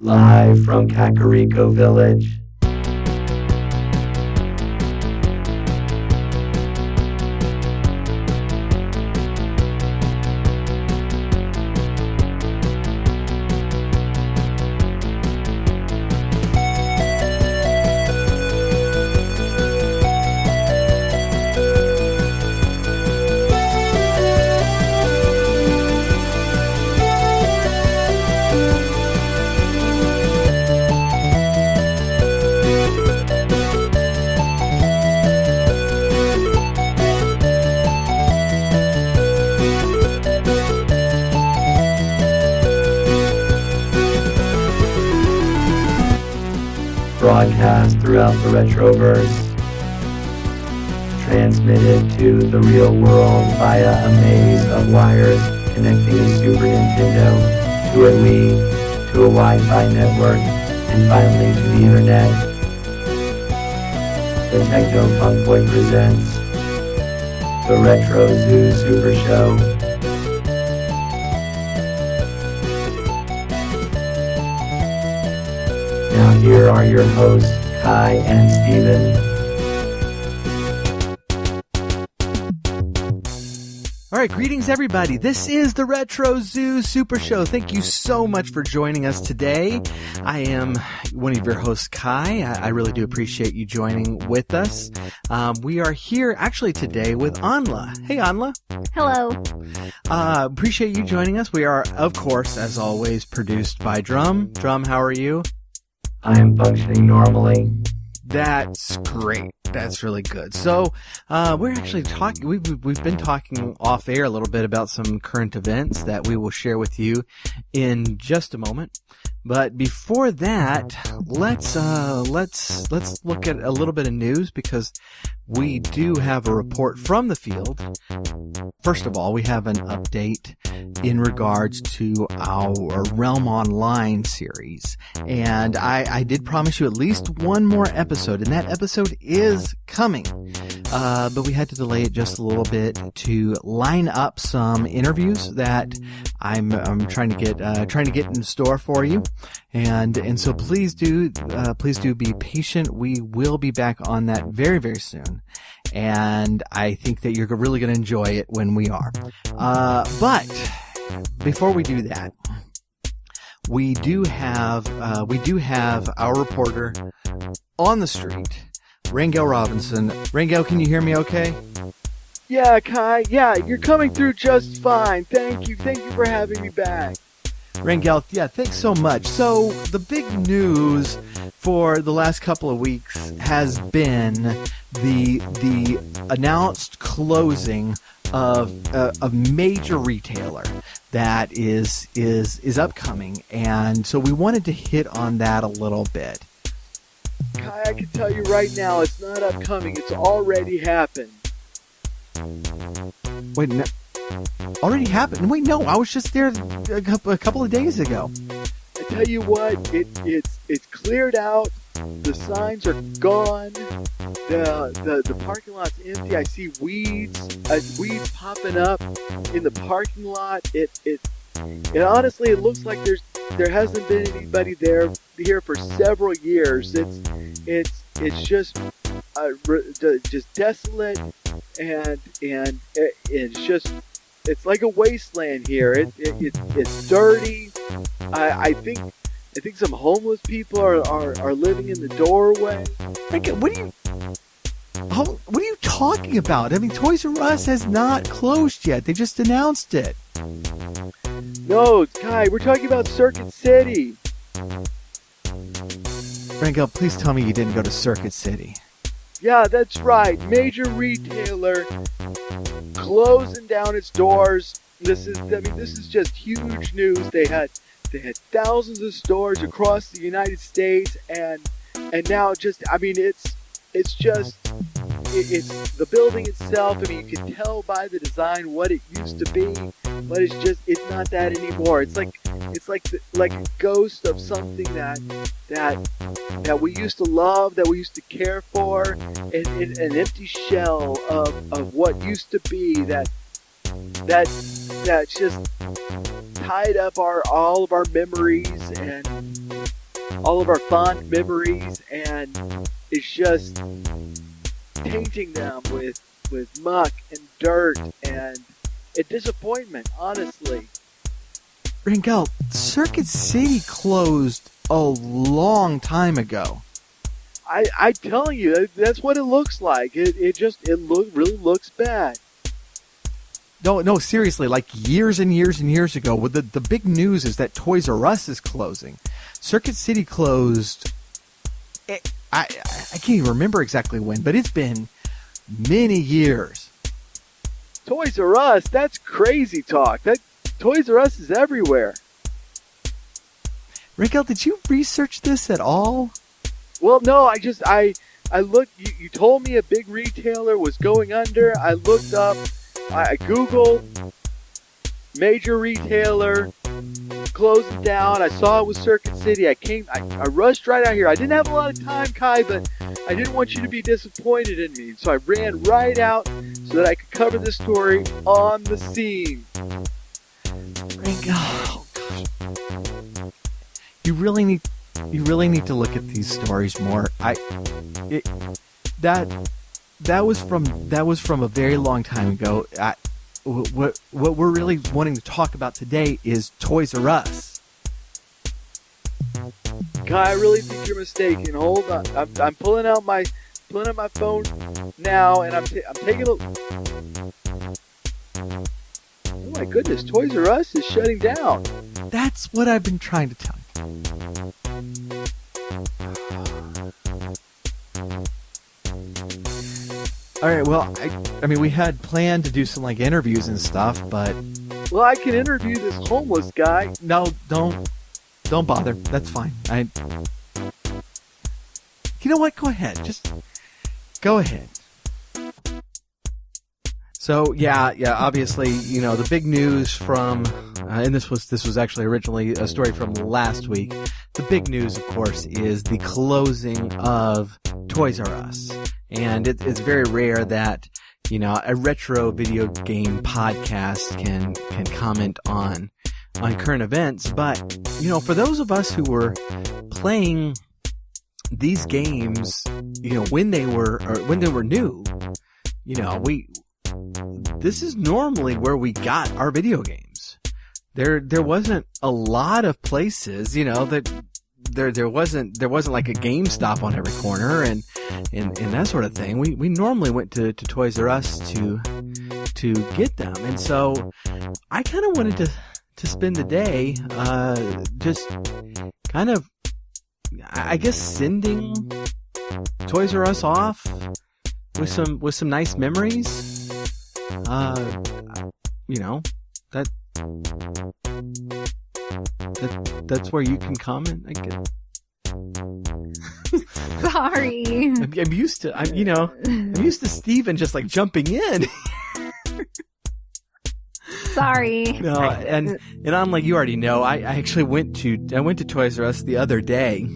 Live from Kakariko Village. Broadcast throughout the Retroverse, transmitted to the real world via a maze of wires connecting a Super Nintendo to a Wii, to a Wi-Fi network, and finally to the internet. The Techno Funk Boy presents the Retro Zoo Super Show. Now here are your hosts, Kai and Steven. All right, greetings everybody. This is the Retro Zoo Super Show. Thank you so much for joining us today. I am one of your hosts, Kai. I really do appreciate you joining with us. We are here actually today with Anla. Hey, Anla. Hello. Appreciate you joining us. We are, of course, as always, produced by Drum. Drum, how are you? I am functioning normally. That's great. That's really good. So, we're actually talking, we've been talking off air a little bit about some current events that we will share with you in just a moment. But before that, let's look at a little bit of news because we do have a report from the field. First of all, we have an update in regards to our Realm Online series. And I did promise you at least one more episode, and that episode is coming. But we had to delay it just a little bit to line up some interviews that I'm trying to get in store for you. And so please do be patient. We will be back on that very, very soon. And I think that you're really going to enjoy it when we are. But before we do that, we do have our reporter on the street, Rangel Robinson. Rangel, can you hear me okay? Yeah, Kai. Yeah, you're coming through just fine. Thank you for having me back. Rangel, yeah, thanks so much. So, the big news for the last couple of weeks has been the announced closing of a major retailer that is upcoming, and so we wanted to hit on that a little bit. Kai, I can tell you right now, it's not upcoming. It's already happened. Wait, no, already happened? Wait, no, I was just there a couple of days ago. I tell you what, it's cleared out. The signs are gone. The parking lot's empty. I see weeds popping up in the parking lot. It honestly, it looks like there hasn't been anybody here for several years. It's just desolate, and it's like a wasteland here. It's dirty. I think some homeless people are living in the doorway. What are you talking about? I mean, Toys R Us has not closed yet. They just announced it. No, Kai, we're talking about Circuit City. Rangel, please tell me you didn't go to Circuit City. Yeah, that's right. Major retailer closing down its doors. This is just huge news. They had thousands of stores across the United States, and now it's the building itself. I mean, you can tell by the design what it used to be, but it's not that anymore. It's like a ghost of something that we used to love, that we used to care for, and an empty shell of what used to be that's just tied up all of our memories, and all of our fond memories, and it's just tainting them with muck and dirt and a disappointment, honestly. Rangel, Circuit City closed a long time ago. I'm telling you, that's what it looks like. It really looks bad. No, seriously, like years and years and years ago. The big news is that Toys R Us is closing. Circuit City closed. I can't even remember exactly when, but it's been many years. Toys R Us, that's crazy talk. That Toys R Us is everywhere. Rangel, did you research this at all? Well, no, I looked, you told me a big retailer was going under. I looked up, I Googled major retailer closing down. I saw it was Circuit City. I rushed right out here. I didn't have a lot of time, Kai, but I didn't want you to be disappointed in me. So I ran right out so that I could cover this story on the scene. Rangel, oh gosh. You really need to look at these stories more. That was from a very long time ago. What we're really wanting to talk about today is Toys R Us. Kai, I really think you're mistaken. Hold on, I'm pulling out my phone now, and I'm taking a. Oh my goodness, Toys R Us is shutting down. That's what I've been trying to tell you. All right, well, I mean, we had planned to do some, like, interviews and stuff, but... Well, I can interview this homeless guy. No, don't bother. That's fine. You know what? Go ahead. Just go ahead. So, yeah, obviously, you know, the big news from... and this was actually originally a story from last week. The big news, of course, is the closing of Toys R Us. And it's very rare that, you know, a retro video game podcast can comment on current events. But, you know, for those of us who were playing these games, you know, when they were new, you know, this is normally where we got our video games. There wasn't a lot of places, you know, that there wasn't like a GameStop on every corner and that sort of thing. We normally went to Toys R Us to get them, and so I kind of wanted to spend the day just kind of, I guess, sending Toys R Us off with some nice memories. You know, that's where you can comment, I guess. Sorry. I'm used to Steven just like jumping in. Sorry. No, and unlike you already know, I actually went to Toys R Us the other day,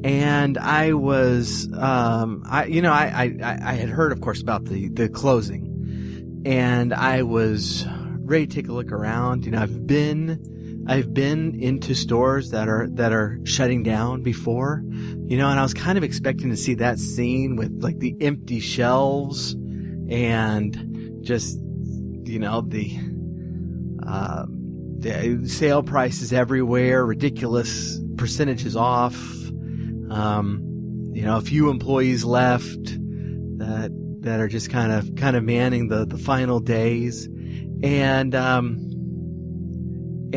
and I was I had heard, of course, about the closing, and I was ready to take a look around. You know, I've been into stores that are shutting down before, you know, and I was kind of expecting to see that scene with like the empty shelves and just, you know, the sale prices everywhere, ridiculous percentages off, you know, a few employees left that are just kind of manning the final days. And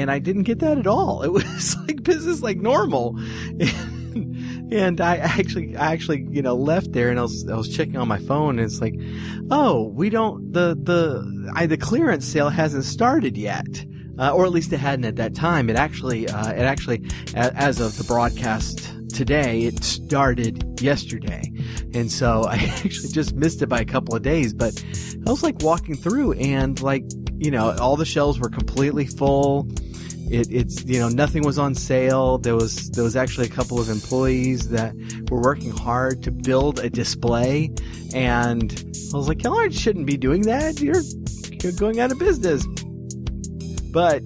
I didn't get that at all. It was like business like normal. And I actually, you know, left there, and I was checking on my phone, and it's like, oh, we don't, the clearance sale hasn't started yet. Or at least it hadn't at that time. It actually, as of the broadcast today, it started yesterday. And so I actually just missed it by a couple of days, but I was like walking through, and like, you know, all the shelves were completely full. It's, you know, nothing was on sale. There was actually a couple of employees that were working hard to build a display, and I was like, y'all shouldn't be doing that. You're going out of business. But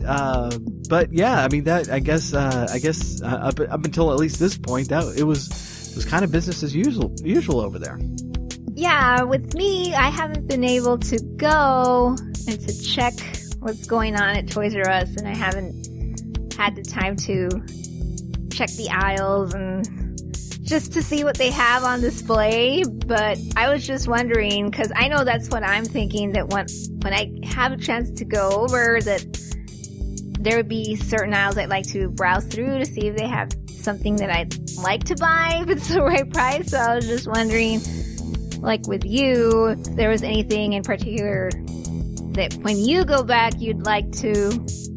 but yeah, I mean I guess up until at least this point, that it was kind of business as usual over there. Yeah, with me, I haven't been able to go and to check what's going on at Toys R Us, and I haven't had the time to check the aisles and just to see what they have on display. But I was just wondering, because I know that's what I'm thinking, that when I have a chance to go over, that there would be certain aisles I'd like to browse through to see if they have something that I'd like to buy if it's the right price. So I was just wondering, like with you, if there was anything in particular that when you go back you'd like to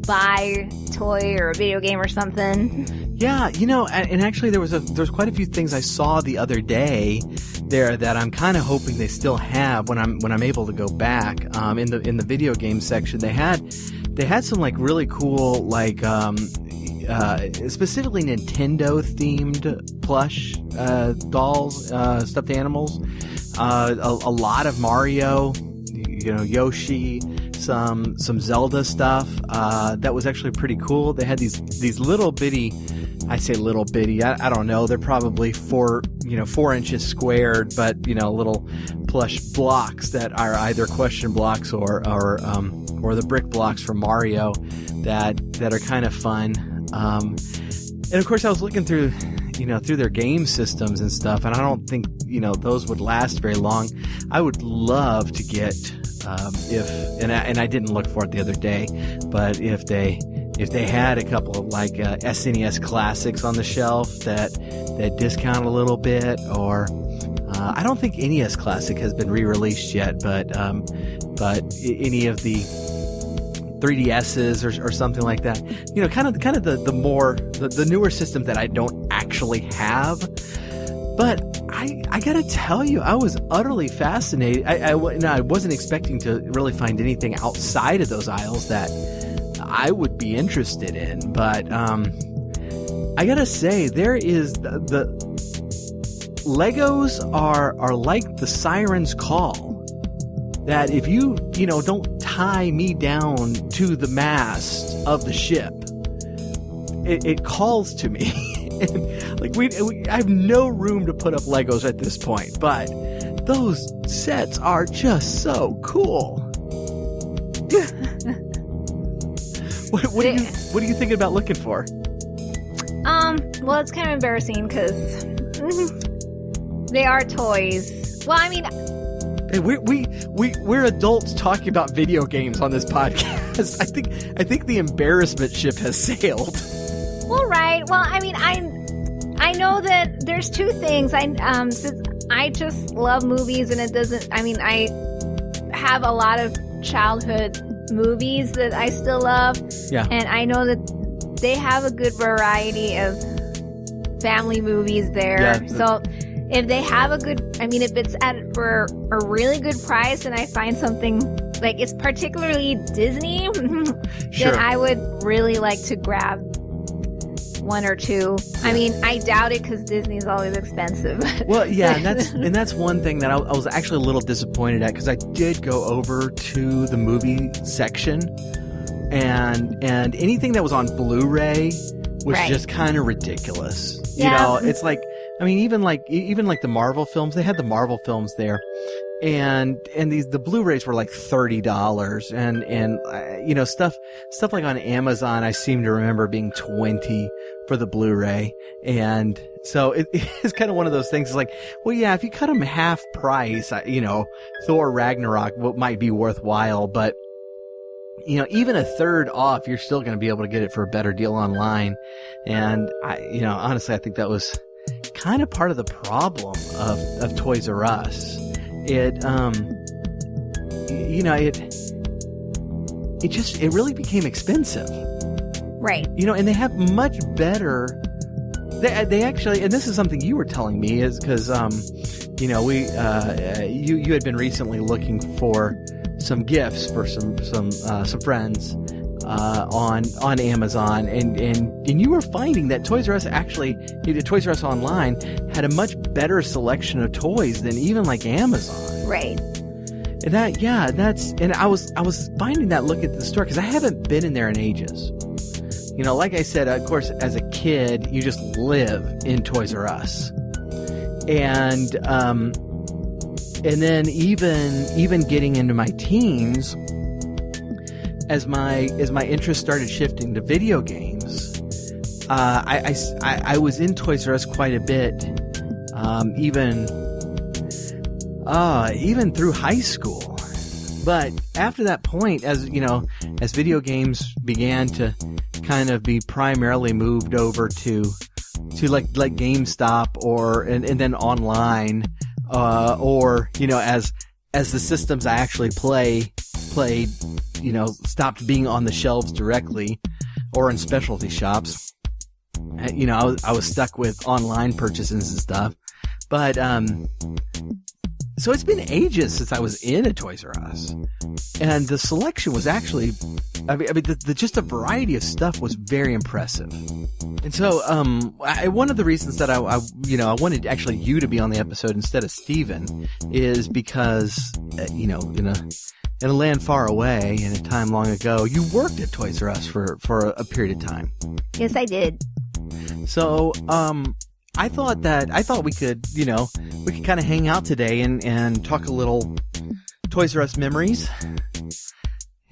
buy a toy or a video game or something. Yeah, and actually there's quite a few things I saw the other day there that I'm kind of hoping they still have when I'm able to go back. In the video game section, they had some like really cool specifically Nintendo themed plush dolls, stuffed animals. A lot of Mario, Yoshi, some Zelda stuff. That was actually pretty cool. They had these little bitty. I say little bitty. I don't know. They're probably 4 inches squared, but little plush blocks that are either question blocks or the brick blocks from Mario that are kind of fun. And of course, I was looking through their game systems and stuff, and I don't think those would last very long. I would love to get and I didn't look for it the other day, but if they had a couple of like SNES classics on the shelf that discount a little bit, or I don't think NES Classic has been re-released yet, but any of the 3DSs or something like that, kind of the newer system that I don't actually have. But I gotta tell you, I was utterly fascinated. I wasn't expecting to really find anything outside of those aisles that I would be interested in, but I gotta say, there is the Legos are like the siren's call. That if you don't tie me down to the mast of the ship, it calls to me. Like I have no room to put up Legos at this point, but those sets are just so cool. What are you thinking about looking for? Well, it's kind of embarrassing because they are toys. Well, I mean, hey, we're adults talking about video games on this podcast. I think the embarrassment ship has sailed. Well, right. Well, I mean, I know that there's two things. Since I just love movies, and it doesn't. I mean, I have a lot of childhood movies that I still love. Yeah. And I know that they have a good variety of family movies there. Yeah. So if they have if it's at for a really good price, and I find something like it's particularly Disney, sure, then I would really like to grab one or two. I mean, I doubt it because Disney is always expensive. Well, yeah, and that's one thing that I was actually a little disappointed at, because I did go over to the movie section, and anything that was on Blu-ray was just kind of ridiculous. Yeah. It's like, I mean, even like the Marvel films, they had the Marvel films there. And the Blu-rays were like $30, and stuff like on Amazon, I seem to remember being $20 for the Blu-ray. And so it's kind of one of those things. It's like, well, yeah, if you cut them half price, Thor Ragnarok might be worthwhile, but even a third off, you're still going to be able to get it for a better deal online. And honestly, I think that was kind of part of the problem of Toys R Us. It really became expensive. Right. And they have much better, they actually, and this is something you were telling me, is because, you had been recently looking for some gifts for some friends, on Amazon, and you were finding that Toys R Us Toys R Us online had a much better selection of toys than even like Amazon. Right. And and I was finding that look at the store, because I haven't been in there in ages. you know, like I said, of course, as a kid, you just live in Toys R Us. And then even getting into my teens, as my interest started shifting to video games, I was in Toys R Us quite a bit, even through high school. But after that point, as video games began to kind of be primarily moved over to like GameStop and then online, or as the systems I actually played, stopped being on the shelves directly or in specialty shops. I was stuck with online purchases and stuff. But so it's been ages since I was in a Toys R Us, and the selection was actually, just a variety of stuff was very impressive. And so, one of the reasons that I wanted actually you to be on the episode instead of Steven is because, in a land far away, in a time long ago, you worked at Toys R Us for a period of time. Yes, I did. So, I thought we could kind of hang out today and talk a little Toys R Us memories.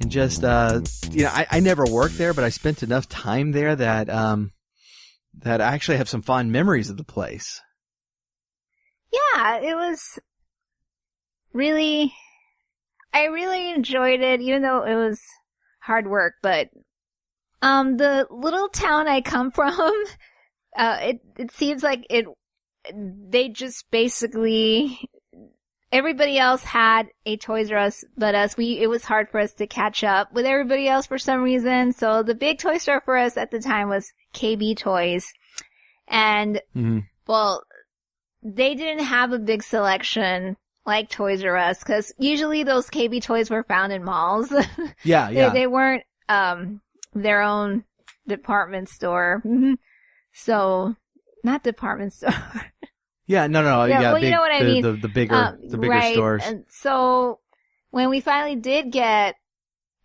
And just, I never worked there, but I spent enough time there that I actually have some fond memories of the place. Yeah, it was I really enjoyed it, even though it was hard work, but, the little town I come from, it seems like they just basically, everybody else had a Toys R Us, but it was hard for us to catch up with everybody else for some reason. So the big toy store for us at the time was KB Toys. And, well, they didn't have a big selection like Toys R Us, because usually those KB Toys were found in malls. Yeah. They weren't, their own department store. So, not department store. Yeah, no. Yeah, well, big, you know what I mean. The bigger right. stores. And so, when we finally did get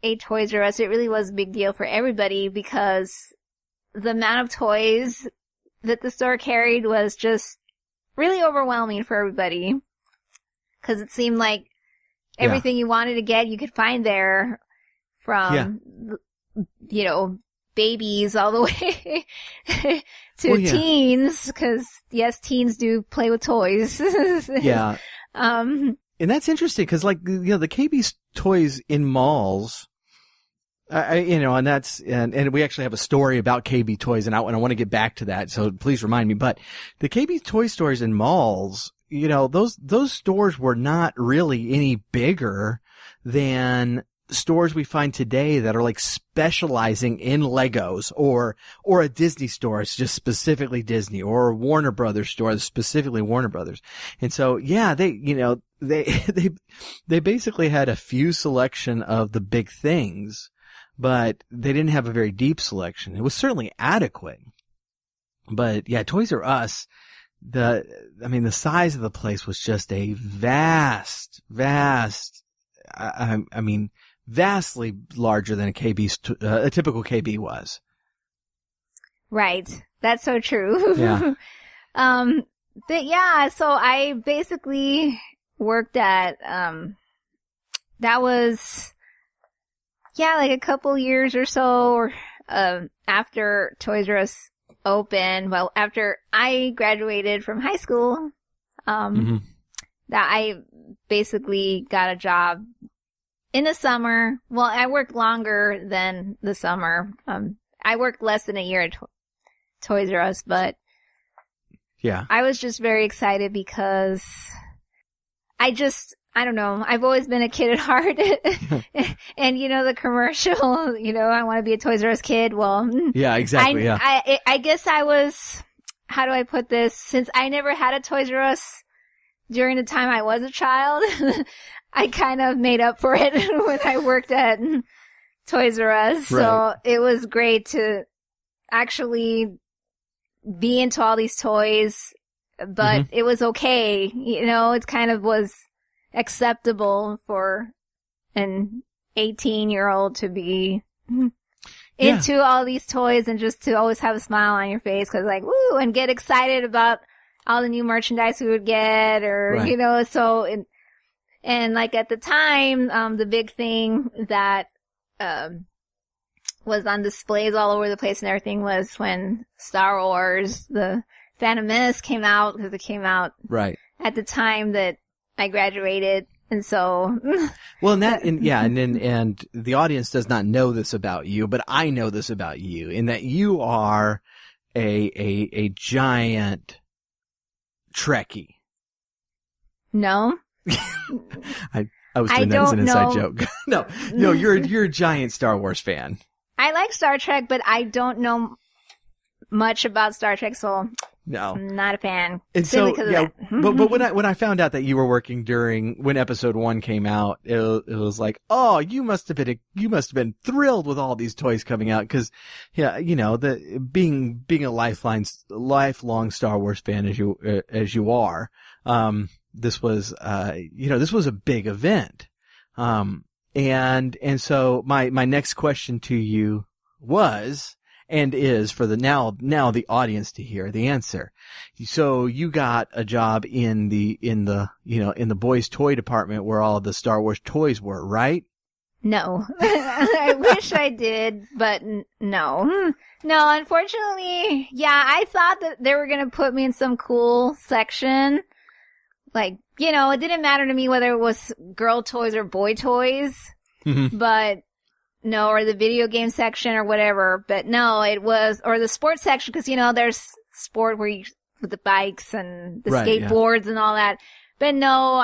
a Toys R Us, it really was a big deal for everybody because the amount of toys that the store carried was just really overwhelming for everybody. Because it seemed like everything you wanted to get, you could find there from, babies all the way to teens, because yes, teens do play with toys. Yeah. And that's interesting because, the KB toys in malls, and we actually have a story about KB toys, and I want to get back to that, so please remind me. But the KB toy stores in malls, those stores were not really any bigger than stores we find today that are like specializing in Legos, or a Disney store, it's just specifically Disney, or a Warner Brothers store, specifically Warner Brothers. And so, yeah, they basically had a few selection of the big things, but they didn't have a very deep selection. It was certainly adequate. But yeah, Toys R Us, the size of the place was just a vastly larger than a typical KB was. Right. That's so true. Yeah. But yeah, so I basically worked at, that was, like a couple years or so, after Toys R Us opened. Well, after I graduated from high school, that I basically got a job in the summer. Well, I worked longer than the summer. I worked less than a year at Toys R Us, but yeah, I was just very excited because I don't know, I've always been a kid at heart. And the commercial, I want to be a Toys R Us kid. Well, yeah, exactly. I guess I was, how do I put this? Since I never had a Toys R Us during the time I was a child, I kind of made up for it when I worked at Toys R Us. Right. So it was great to actually be into all these toys, but it was okay. It kind of was acceptable for an 18-year-old to be. into all these toys and just to always have a smile on your face because like, woo, and get excited about all the new merchandise we would get or, Right. you know, so, and like at the time, the big thing that, was on displays all over the place and everything was when Star Wars, the Phantom Menace came out because it came out Right. at the time that I graduated. And so, Well, and the audience does not know this about you, but I know this about you in that you are a giant Trekkie. no. I was I doing that as an don't inside know. joke. No, you're a giant Star Wars fan. I like Star Trek, but I don't know much about Star Trek, so No. I'm not a fan. And Simply so, because yeah, of that. but when I found out that you were working when episode 1 came out, it was like, oh, you must have been thrilled with all these toys coming out. Cause, yeah, you know, being a lifelong Star Wars fan as you are, this was a big event. And so my next question to you was, and is for now the audience to hear the answer. So you got a job in the boys' toy department where all of the Star Wars toys were, right? No. I wish I did, but no. No, unfortunately, yeah, I thought that they were going to put me in some cool section. Like, you know, it didn't matter to me whether it was girl toys or boy toys, Mm-hmm. but no, or the video game section or whatever. But no, it was, or the sports section, because, you know, there's sport with the bikes and the Right, yeah. skateboards and all that. But no,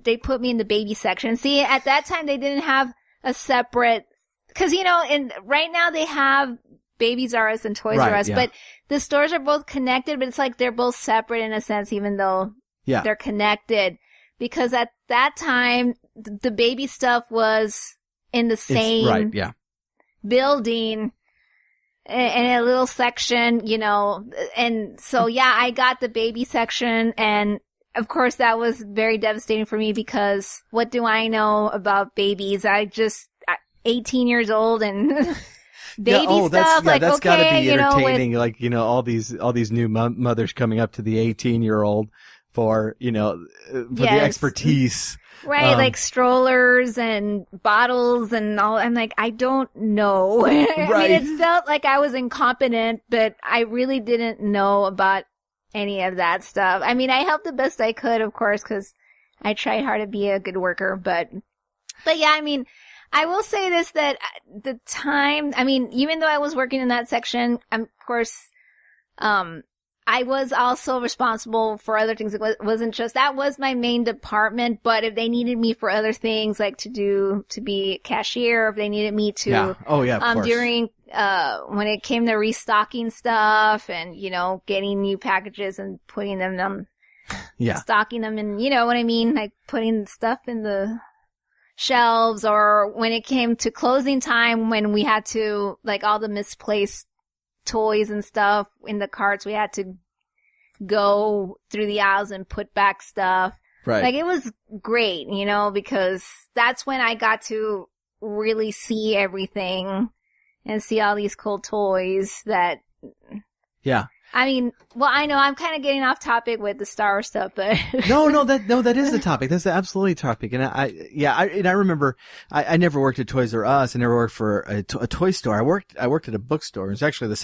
they put me in the baby section. See, at that time, they didn't have a separate, because, you know, right now they have Babies R Us and Toys Right, R Us, yeah. but the stores are both connected, but it's like they're both separate in a sense, even though Yeah. they're connected. Because at that time, the baby stuff was in the same Right, yeah. building in a little section, you know, and so yeah, I got the baby section, and of course that was very devastating for me because what do I know about babies? 18 years old and baby stuff, like, that's gotta okay, be you know, entertaining, like, you know, all these new mothers coming up to the 18-year-old for, you know, for the Yes. expertise. right, like strollers and bottles and all. I'm like, I don't know. I Right. mean, it felt like I was incompetent, but I really didn't know about any of that stuff. I mean, I helped the best I could, of course, because I tried hard to be a good worker. But yeah, I mean, I will say this, that the time, I mean, even though I was working in that section, of course, I was also responsible for other things. It wasn't just, that was my main department, but if they needed me for other things, like to be cashier, if they needed me to, Yeah. Oh, yeah, of course. during, when it came to restocking stuff and, you know, getting new packages and putting them, Yeah. stocking them and, you know what I mean? Like putting stuff in the shelves, or when it came to closing time, when we had to, like, all the misplaced toys and stuff in the carts, we had to go through the aisles and put back stuff. Right. Like, it was great, you know, because that's when I got to really see everything and see all these cool toys that, Yeah. I mean, well, I know I'm kind of getting off topic with the Star Wars stuff, but No, that is the topic. That's the absolutely topic. And I remember, I never worked at Toys R Us. I never worked for a toy store. I worked at a bookstore. It's actually the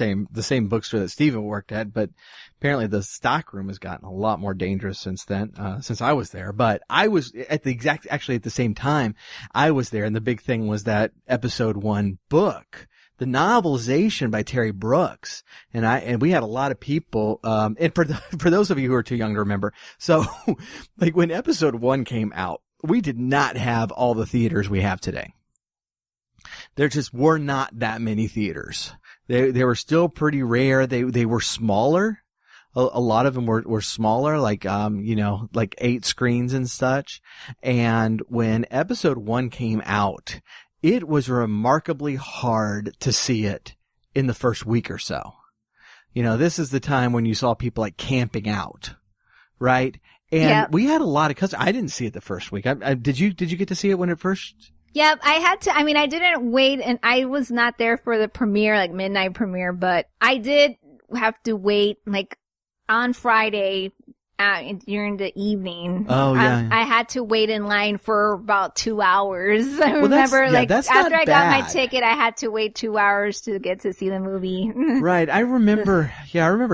same bookstore that Steven worked at, but apparently the stock room has gotten a lot more dangerous since then, since I was there. But I was at the same time I was there, and the big thing was that episode 1 book, the novelization by Terry Brooks, and we had a lot of people, and for those of you who are too young to remember, so like when episode 1 came out, we did not have all the theaters we have today. There just were not that many theaters. They were still pretty rare. They were smaller. A lot of them were smaller, like, you know, like 8 screens and such. And when episode 1 came out, it was remarkably hard to see it in the first week or so. You know, this is the time when you saw people like camping out, right? And Yep. we had a lot of customers. I didn't see it the first week. Did you get to see it when it first Yep, I had to, I mean, I didn't wait, and I was not there for the premiere, like midnight premiere, but I did have to wait, like, on Friday, during the evening. Oh, yeah. I had to wait in line for about 2 hours. I Well, that's- remember, yeah, like, that's after not I got my bad. ticket, I had to wait 2 hours to get to see the movie. Right. I remember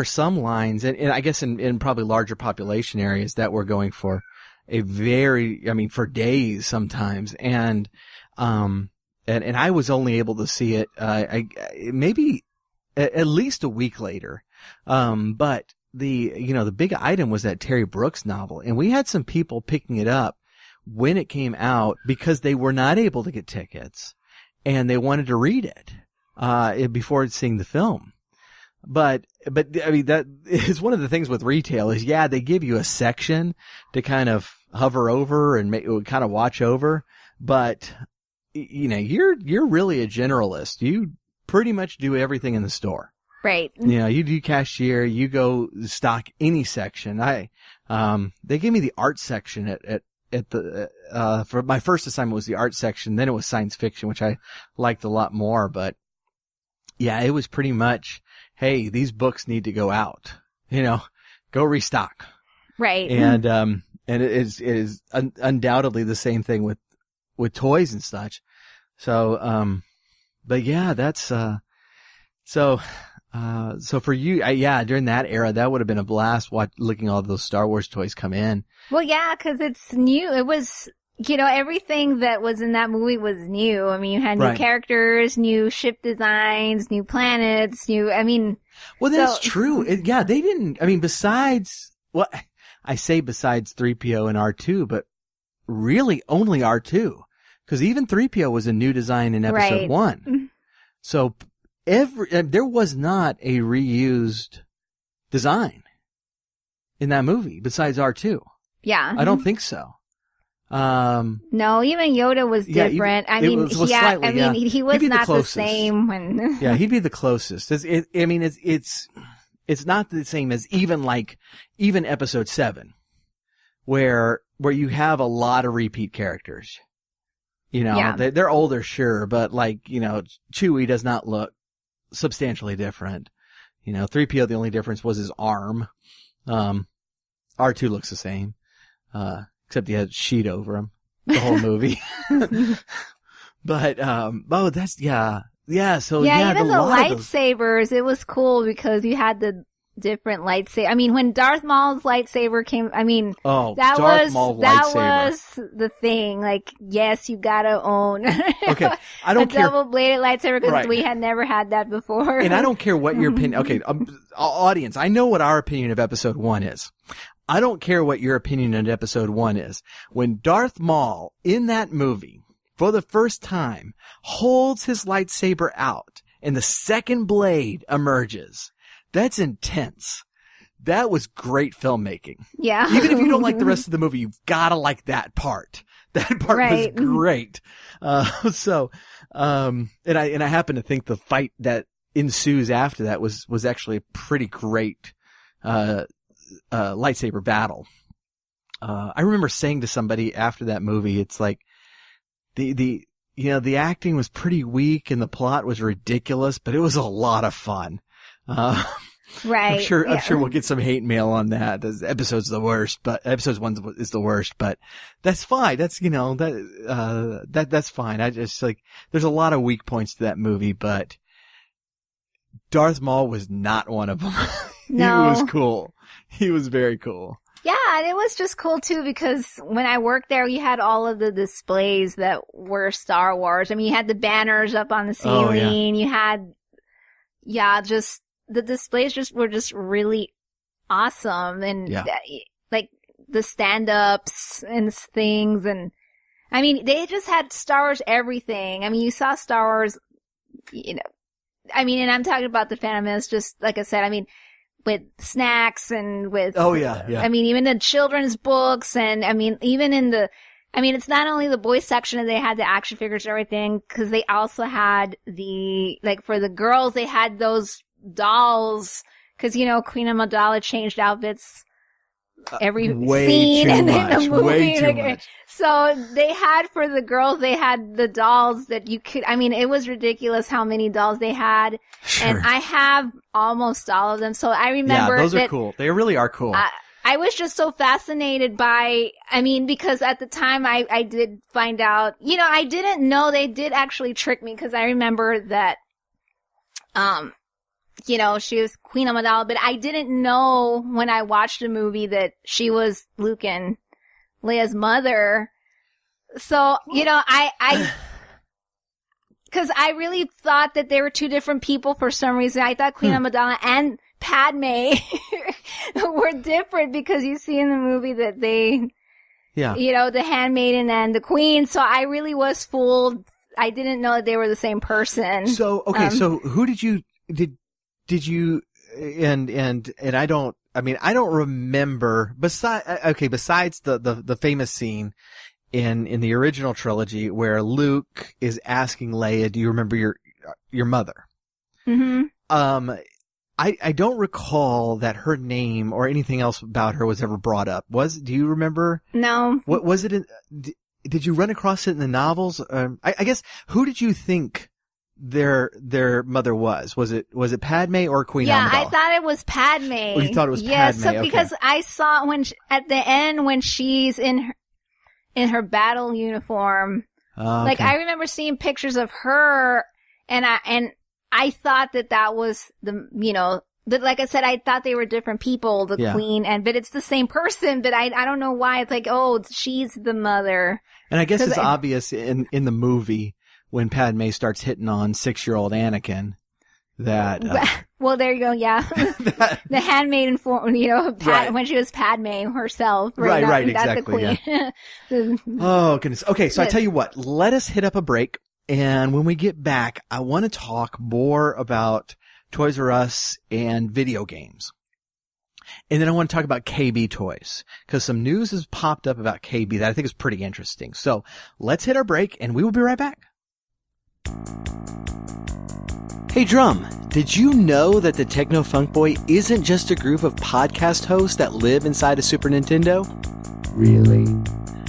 some lines, and I guess in probably larger population areas that were going for for days sometimes. And I was only able to see it, maybe at least a week later. But the big item was that Terry Brooks novel, and we had some people picking it up when it came out because they were not able to get tickets and they wanted to read it, before seeing the film. But I mean, that is one of the things with retail is, yeah, they give you a section to kind of hover over and kind of watch over, but you're really a generalist. You pretty much do everything in the store. Right. You do cashier, you go stock any section. They gave me the art section at the, for my first assignment was the art section. Then it was science fiction, which I liked a lot more. But yeah, it was pretty much, hey, these books need to go out, go restock. Right. And it is undoubtedly the same thing with toys and such. So, but yeah, that's, so for you, during that era, that would have been a blast looking at all those Star Wars toys come in. Well, yeah, because it's new. It was, everything that was in that movie was new. I mean, you had new Right. characters, new ship designs, new planets, Well, that's true. They didn't, besides 3PO and R2, but really only R2. Because even 3PO was a new design in episode Right. 1. So there was not a reused design in that movie besides R2. Yeah. I don't think so. No, even Yoda was Yeah, different. was slightly, he was He'd be the not the closest. same when. Yeah, he'd be the closest. It's not the same as even episode 7, where you have a lot of repeat characters. Yeah. They're older, sure, but Chewie does not look substantially different. 3PO, the only difference was his arm. R2 looks the same, except he had a sheet over him the whole movie. But, that's, yeah. So, even the lot of those- lightsabers, it was cool because you had the different lightsaber. I mean, when Darth Maul's lightsaber came, that Darth Maul lightsaber. was the thing. Like, yes, you gotta own Okay, I don't a care. double-bladed lightsaber because Right. we had never had that before. And I don't care what your opinion. Okay, audience, I know what our opinion of episode 1 is. I don't care what your opinion on episode 1 is. When Darth Maul in that movie, for the first time, holds his lightsaber out and the second blade emerges, that's intense. That was great filmmaking. Yeah. Even if you don't like the rest of the movie, you've gotta like that part. That part Right. was great. And I happen to think the fight that ensues after that was actually a pretty great, lightsaber battle. I remember saying to somebody after that movie, it's like, the acting was pretty weak and the plot was ridiculous, but it was a lot of fun. Right. I'm sure we'll get some hate mail on that. This episode's the worst, but episode 1 is the worst, but that's fine. That's, that's fine. I just there's a lot of weak points to that movie, but Darth Maul was not one of them. No. He was cool. He was very cool. Yeah, and it was just cool too because when I worked there, you had all of the displays that were Star Wars. I mean, you had the banners up on the ceiling. You had, just the displays were just really awesome, and like the stand-ups and things, and I mean, they just had Star Wars everything. I mean, you saw Star Wars, and I'm talking about the Phantom Menace, just like I said. I mean, with snacks and with, I mean, even the children's books and even in it's not only the boys section and they had the action figures and everything, cause they also had for the girls, they had those dolls, cause Queen Amidala changed outfits every way scene too in much, the movie. way too much. So they had, for the girls, they had the dolls that you could, I mean, it was ridiculous how many dolls they had. Sure. And I have almost all of them. So I remember yeah, those that are cool. They really are cool. I was just so fascinated by, I mean, because at the time I did find out, you know, I didn't know they did actually trick me, because I remember that, you know, she was Queen Amidala, but I didn't know when I watched the movie that she was Luke and Leia's mother. So, you know, because I really thought that they were two different people for some reason. I thought Queen Amidala and Padme were different, because you see in the movie that they, you know, the handmaiden and the queen. So I really was fooled. I didn't know that they were the same person. So, okay, so who did you and I don't remember, besides the famous scene in the original trilogy where Luke is asking Leia, do you remember your mother? Mm-hmm. I don't recall that her name or anything else about her was ever brought up. Do you remember? No. What was it did you run across it in the novels? I guess, who did you think their mother was? Was it Padme or Queen Amidala? Yeah, I thought it was Padme. Oh, you thought it was Padme? Yeah, so okay. because I saw at the end when she's in her battle uniform. Like, I remember seeing pictures of her, and I thought that was the, you know, that, like I said, I thought they were different people, the queen, but it's the same person, but I don't know why. It's like, oh, she's the mother. And I guess it's obvious in the movie when Padme starts hitting on 6-year-old Anakin that... well, there you go, yeah. The handmaiden form, you know, when she was Padme herself. Right, exactly, the queen. Yeah. Oh, goodness. Okay, so I tell you what, let us hit up a break, and when we get back, I want to talk more about Toys R Us and video games. And then I want to talk about KB Toys, because some news has popped up about KB that I think is pretty interesting. So let's hit our break, and we will be right back. Hey Drum, did you know that the Techno Funk Boy isn't just a group of podcast hosts that live inside a Super Nintendo? Really?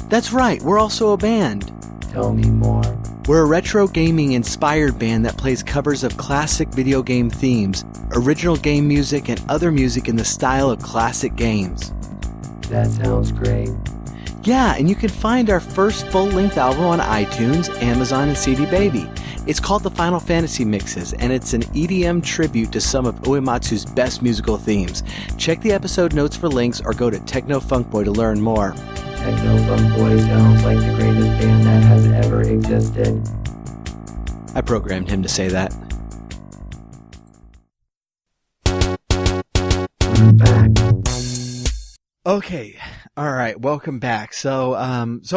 That's right, we're also a band. Tell me more. We're a retro gaming inspired band that plays covers of classic video game themes, original game music, and other music in the style of classic games. That sounds great. Yeah, and you can find our first full-length album on iTunes, Amazon, and CD Baby. It's called The Final Fantasy Mixes, and it's an EDM tribute to some of Uematsu's best musical themes. Check the episode notes for links or go to Techno Funk Boy to learn more. Techno Funk Boy sounds like the greatest band that has ever existed. I programmed him to say that. I'm back. Okay. All right. Welcome back. So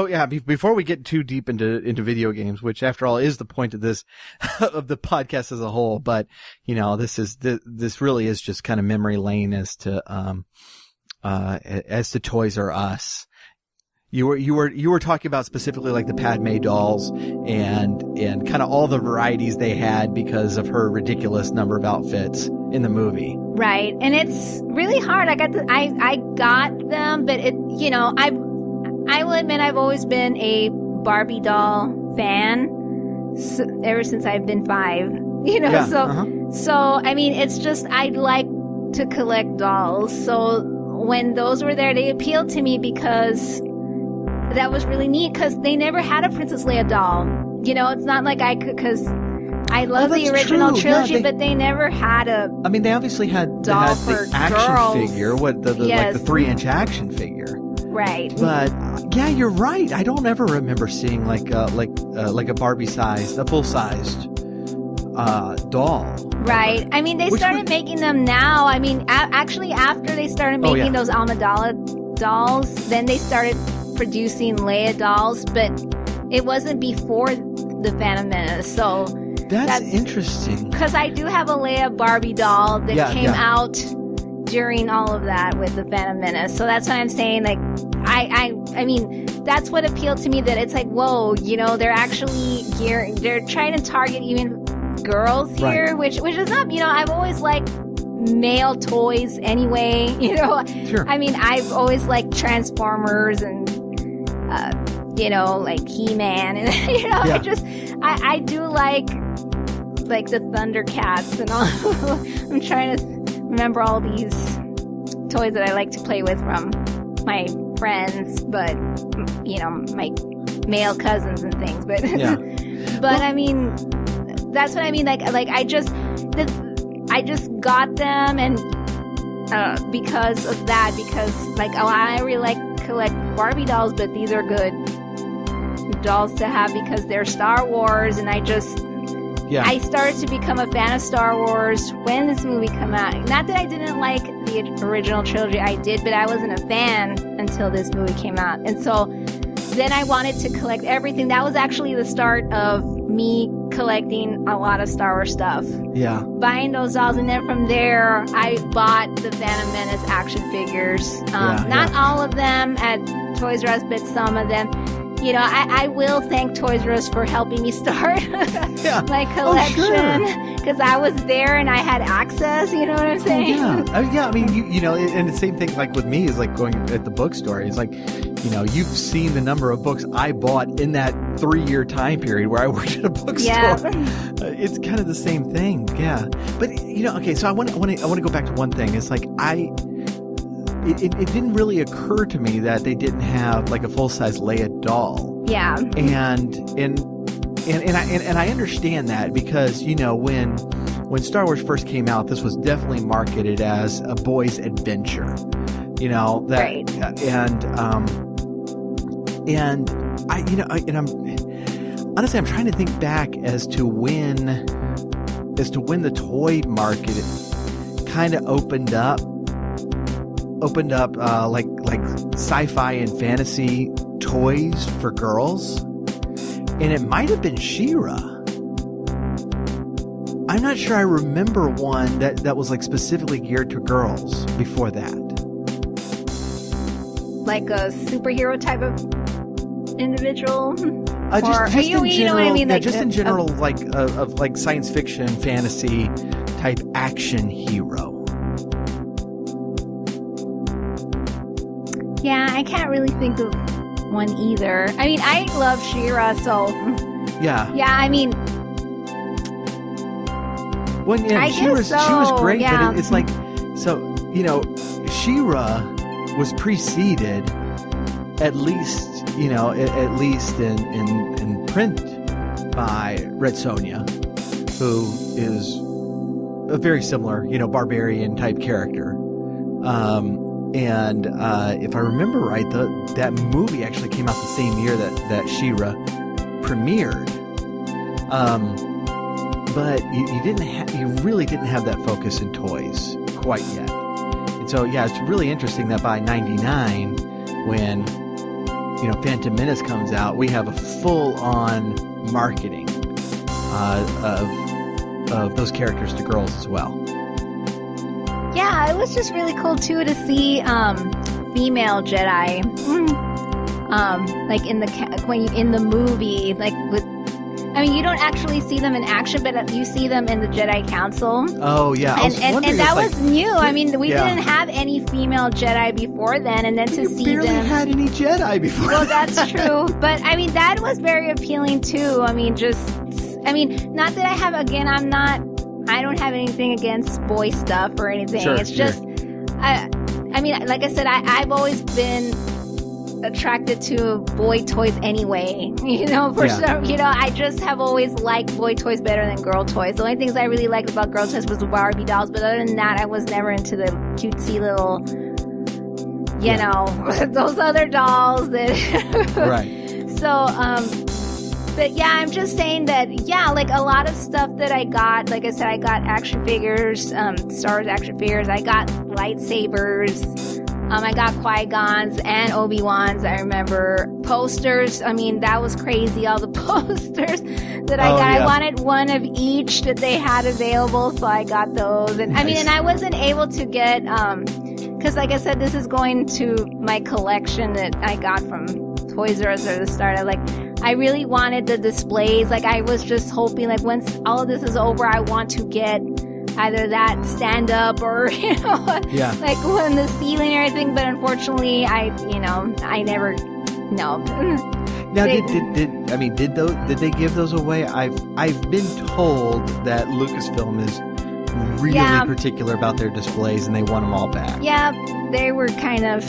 yeah, before we get too deep into video games, which after all is the point of this, of the podcast as a whole, but you know, this really is just kind of memory lane as to Toys R Us. You were talking about specifically like the Padme dolls and kind of all the varieties they had because of her ridiculous number of outfits in the movie. Right. And it's really hard. I got them, but it, you know, I will admit I've always been a Barbie doll fan ever since I've been 5, you know, so I mean, it's just, I'd like to collect dolls. So when those were there, they appealed to me because that was really neat, because they never had a Princess Leia doll. You know, it's not like I could, because I love the original trilogy, but they never had a. I mean, they obviously had doll for the action girls. figure, like the 3-inch action figure. Right. But yeah, you're right. I don't ever remember seeing like a Barbie sized, a full sized doll. Right. I mean, they started making them now. I mean, actually, after they started making those Amidala dolls, then they started producing Leia dolls, but it wasn't before the Phantom Menace. So that's interesting. Because I do have a Leia Barbie doll that came out during all of that with the Phantom Menace. So that's what I'm saying. Like, I mean, that's what appealed to me, that it's like, whoa, you know, they're actually they're trying to target even girls here, which is not, you know, I've always liked male toys anyway. You know, Sure. I mean, I've always liked Transformers and, you know, like He-Man, and you know, Yeah. I do like the Thundercats and all. I'm trying to remember all these toys that I like to play with from my friends, but you know, my male cousins and things. But Yeah. but I mean, that's what I mean. Like I just got them, and because of that, because like, oh, I really like collect Barbie dolls, but these are good dolls to have because they're Star Wars, and I started to become a fan of Star Wars when this movie came out. Not that I didn't like the original trilogy, I did, but I wasn't a fan until this movie came out. And so then I wanted to collect everything. That was actually the start of me collecting a lot of Star Wars stuff. Yeah. Buying those dolls, and then from there, I bought the Phantom Menace action figures. Not all of them at Toys R Us, but some of them. You know, I will thank Toys R Us for helping me start my collection, because I was there and I had access. You know what I'm saying? Yeah. I mean, you know, and the same thing like with me is like going at the bookstore. It's like, you know, you've seen the number of books I bought in that 3-year time period where I worked at a bookstore. Yeah. It's kind of the same thing. Yeah. But you know, okay. So I want to go back to one thing. It's like it didn't really occur to me that they didn't have like a full-size Leia doll. Yeah. And I understand that because, you know, when Star Wars first came out, this was definitely marketed as a boy's adventure. You know, that right. And I'm trying to think back as to when the toy market kind of opened up like sci-fi and fantasy toys for girls, and it might have been She-Ra. I'm not sure I remember one that was like specifically geared to girls before that. Like a superhero type of individual. Just in general, you know what I mean? Like, just in general, like of like science fiction, fantasy type action hero. Yeah, I can't really think of one either. I mean, I love She-Ra, so Yeah. yeah. I mean, Well, yeah, I she guess was so, great, yeah. but it's like, so, you know, She-Ra was preceded, at least, you know, at least in print, by Red Sonja, who is a very similar, you know, barbarian type character. And if I remember right, that movie actually came out the same year that She-Ra premiered. But you really didn't have that focus in toys quite yet. And so, yeah, it's really interesting that by 99, when, you know, Phantom Menace comes out, we have a full-on marketing of those characters to girls as well. yeah, it was just really cool too to see female Jedi, like in the movie, like with. I mean, you don't actually see them in action, but you see them in the Jedi Council. Oh, yeah. And that was new. I mean, we Yeah. didn't have any female Jedi before then, and then to You see barely them. had any Jedi before. Well, that's true. But, I mean, that was very appealing, too. I mean, not that I don't have anything against boy stuff or anything. Sure, it's just, I mean, like I said, I've always been attracted to boy toys anyway, you know, I just have always liked boy toys better than girl toys. The only things I really liked about girl toys was the Barbie dolls, but other than that, I was never into the cutesy little, you know, those other dolls that Right. So but yeah, I'm just saying that, yeah, like a lot of stuff that I got, like I said, I got action figures, Star Wars action figures, I got lightsabers, I got Qui-Gons and Obi-Wans. I remember posters. I mean, that was crazy. All the posters that I got. Yeah. I wanted one of each that they had available, so I got those. And Nice. I mean, and I wasn't able to get, because like I said, this is going to my collection that I got from Toys R Us or the start. I really wanted the displays. Like I was just hoping, like once all of this is over, I either that stand up or, Yeah. like on the ceiling or anything. But unfortunately, I never, no. Now, They- did they give those away? I've been told that Lucasfilm is really Yeah. particular about their displays, and they want them all back. Yeah, they were kind of,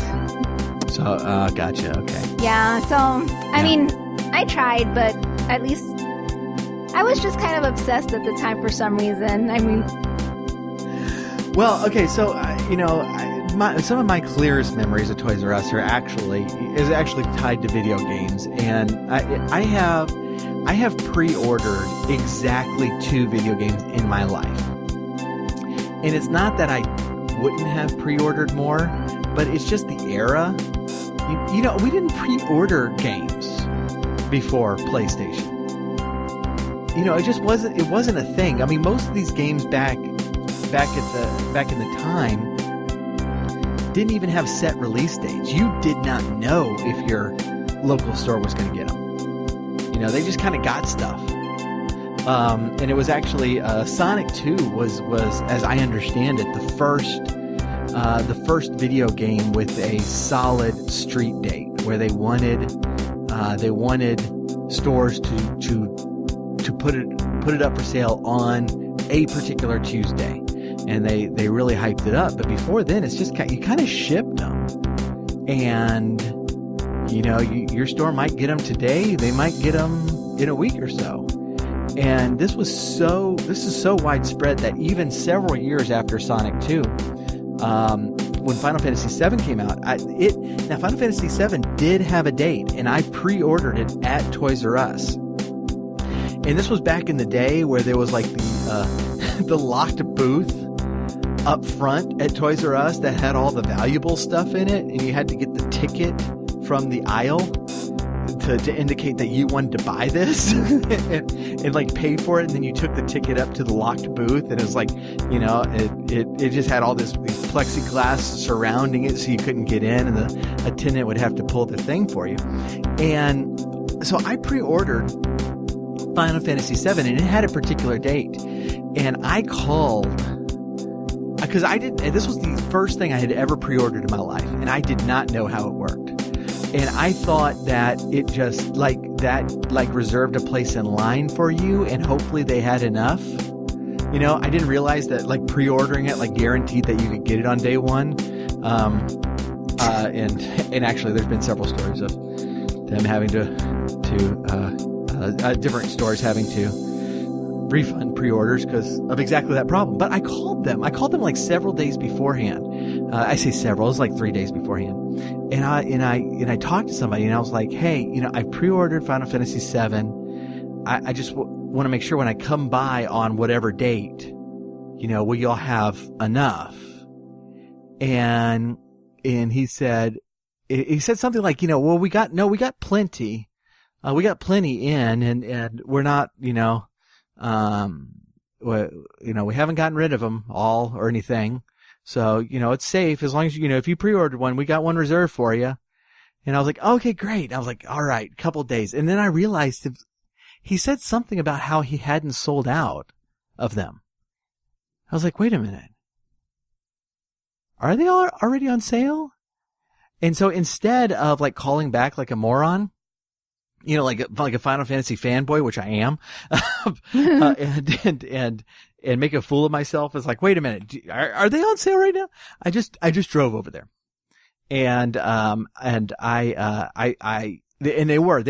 So, gotcha. Okay. yeah. So, I mean, I tried, but at least I was just kind of obsessed at the time for some reason. I mean, Well, okay. So, some of my clearest memories of Toys R Us is actually tied to video games, and I have pre-ordered exactly 2 video games in my life. And it's not that I wouldn't have pre-ordered more, but it's just the era. We didn't pre-order games before PlayStation. It just wasn't a thing. I mean, most of these games back in the time didn't even have set release dates. You did not know if your local store was going to get them. They just kind of got stuff. And it was actually Sonic 2 was, as I understand it, the first video game with a solid street date, where they wanted stores to put it up for sale on a particular Tuesday, and they really hyped it up. But before then, it's just you kind of shipped them, and your store might get them today, they might get them in a week or so. And this is so widespread that even several years after Sonic 2, when Final Fantasy VII came out, now Final Fantasy VII did have a date, and I pre-ordered it at Toys R Us. And this was back in the day where there was like the locked booth up front at Toys R Us that had all the valuable stuff in it, and you had to get the ticket from the aisle to indicate that you wanted to buy this and like pay for it, and then you took the ticket up to the locked booth, and it was like, it just had all these plexiglass surrounding it so you couldn't get in, and the attendant would have to pull the thing for you. And so I pre-ordered Final Fantasy VII, and it had a particular date, and I called because this was the first thing I had ever pre-ordered in my life, and I did not know how it worked. And I thought that it just reserved a place in line for you, and hopefully they had enough. I didn't realize that pre-ordering it guaranteed that you could get it on day one. And actually, there's been several stories of them having different stores having to refund pre-orders because of exactly that problem. But I called them several days beforehand. I say several, it was 3 days beforehand. And I talked to somebody, and I was like, hey, I pre-ordered Final Fantasy VII. I just want to make sure when I come by on whatever date, will y'all have enough? And he said something like, well, we got plenty. We got plenty in, and we're not, we haven't gotten rid of them all or anything. So, it's safe as long as, if you pre-ordered one, we got one reserved for you. And I was like, okay, great. I was like, all right, couple days. And then I realized he said something about how he hadn't sold out of them. I was like, wait a minute. Are they all already on sale? And so instead of calling back like a moron, like a Final Fantasy fanboy, which I am, and make a fool of myself, is like, wait a minute, are they on sale right now? I just drove over there, and they